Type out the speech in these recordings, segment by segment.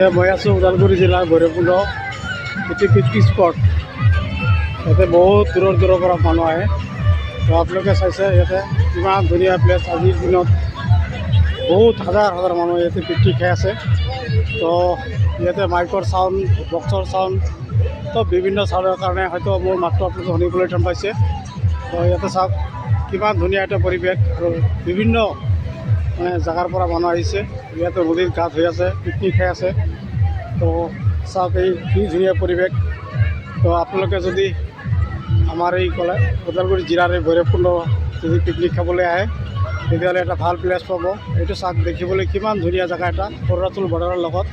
মই আছোঁ ওদালগুৰি জিলাৰ ভৈৰৱকুণ্ড। এটি পিকনিক স্পট। ইয়াতে বহুত দূৰৰ পৰা মানুহ আহে। তো আপোনালোকে চাইছে ইয়াতে কিমান ধুনীয়া প্লেচ। আজিৰ দিনত বহুত হাজাৰ মানুহ ইয়াতে পিকনিক খাই আছে। তো ইয়াতে মাইকৰ চাউণ্ড, বক্সৰ চাউণ্ড, তো বিভিন্ন চাউণ্ডৰ কাৰণে হয়তো মোৰ মাতটো আপোনালোকে শুনিবলৈ টান পাইছে। তো ইয়াতে চাওক কিমান ধুনীয়া এটা পৰিৱেশ আৰু বিভিন্ন জেগাৰ পৰা মানুহ আহিছে। ইয়াতে নদীত গা ধুই আছে, পিকনিক খাই আছে। তো চাওক এই কি ধুনীয়া পৰিৱেশ। তো আপোনালোকে যদি আমাৰ এই ওদালগুৰি জিলাৰ এই ভৈৰৱকুণ্ড যদি পিকনিক খাবলৈ আহে তেতিয়াহ'লে এটা ভাল প্লেচ পাব। এইটো চাওক দেখিবলৈ কিমান ধুনীয়া জেগা এটা অৰুণাচল বৰ্ডাৰৰ লগত।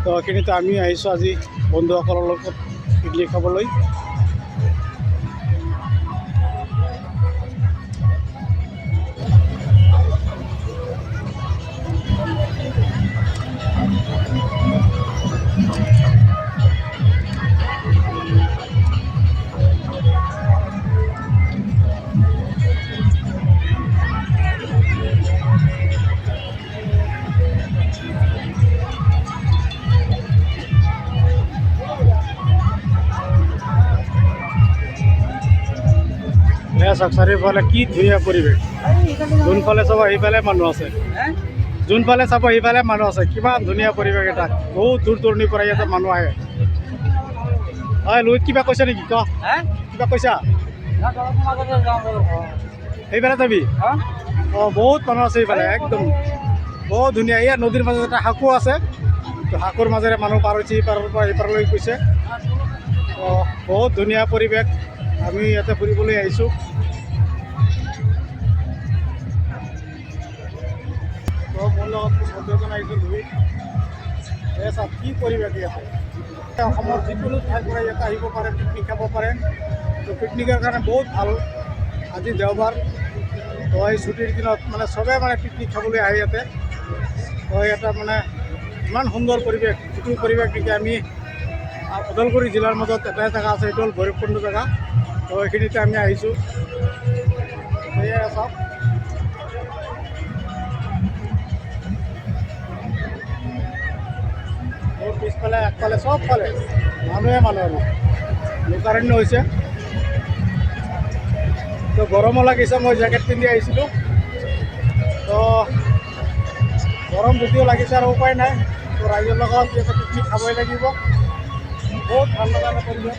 তো এইখিনিতে আমি আহিছোঁ আজি বন্ধুসকলৰ লগত পিকনিক খাবলৈ। চাওক চাৰিওফালে কি ধুনীয়া পৰিৱেশ। যোনফালে চাব সেইফালে মানুহ আছে, যোনফালে চাব সেইফালে মানুহ আছে। কিমান ধুনীয়া পৰিৱেশ এটা। বহুত দূৰ দূৰণিৰ পৰা ইয়াতে মানুহ আহে। হয় লোহিত, কিবা কৈছা নেকি? ক কিবা কৈছা? সেইফালে যাবি? অঁ বহুত মানুহ আছে এইফালে, একদম বহুত ধুনীয়া। ইয়াত নদীৰ মাজত এটা সাঁকো আছে। তো সাঁকোৰ মাজেৰে মানুহ পাৰ হৈছে, ইপাৰৰ পৰা সিপাৰলৈ গৈছে। বহুত ধুনীয়া পৰিৱেশ। আমি ইয়াতে ফুৰিবলৈ আহিছোঁ। তো মোৰ লগত বন্ধুজন আহিছোঁ লোহিত। এই চাওক কি পৰিৱেশ ইয়াতে। অসমৰ যিকোনো ঠাইৰ পৰা ইয়াতে আহিব পাৰে, পিকনিক খাব পাৰে। তো পিকনিকৰ কাৰণে বহুত ভাল। আজি দেওবাৰ, তো এই ছুটিৰ দিনত চবেই পিকনিক খাবলৈ আহে ইয়াতে। তো ইয়াতে ইমান সুন্দৰ পৰিৱেশ। যিটো পৰিৱেশ নেকি আমি ওদালগুৰি জিলাৰ মাজত এটাই জেগা আছে, এইটো হ'ল ভৈৰৱকুণ্ড জেগা। তো এইখিনিতে আমি আহিছোঁ। সেয়াই চাওক মোৰ পিছফালে আগফালে চবফালে মানুহে মানুহ আৰু লোকাৰণ্য হৈছে। তো গৰমো লাগিছে, মই জেকেট পিন্ধি আহিছিলোঁ। তো গৰম যদিও লাগিছে আৰু উপায় নাই। তো ৰাইজৰ লগত ইয়াতে পিকনিক খাবই লাগিব। বহুত ভাল লগা এটা পৰিৱেশ।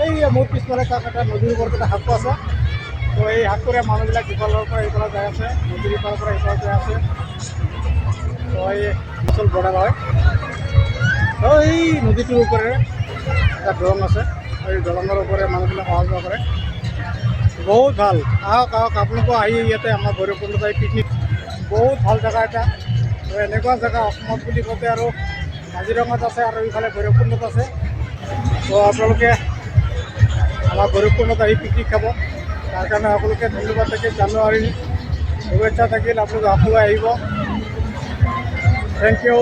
এই মোৰ পিছফালে তাত এটা নদীৰ ওপৰত এটা সাঁকো আছে। তো এই সাঁকোৰে মানুহবিলাক ইফালৰ পৰা ইফালে যাই আছে, নদীৰ ইফালৰ পৰা ইফালে যাই আছে। তো এই অৰুণাচল বৰ্ডাৰ হয়। তো এই নদীটোৰ ওপৰেৰে এটা দলং আছে। এই দলঙৰ ওপৰে মানুহবিলাক অহা যোৱা কৰে। বহুত ভাল। আহক আপোনালোকেও আহি ইয়াতে আমাৰ ভৈৰৱকুণ্ডত আহি পিকনিক। বহুত ভাল জেগা এটা। তো এনেকুৱা জেগা অসমত বুলি কওঁতে আৰু কাজিৰঙাত আছে আৰু ইফালে ভৈৰৱকুণ্ডত আছে। তো আপোনালোকে আমাৰ ভৈৰৱকুণ্ডত আহি পিকনিক খাব। তাৰ কাৰণে সকলোকে ধন্যবাদ থাকিল, জানুৱাৰীৰ শুভেচ্ছা থাকিল। আপোনালোকে সকলোৱে আহিব। Thank U.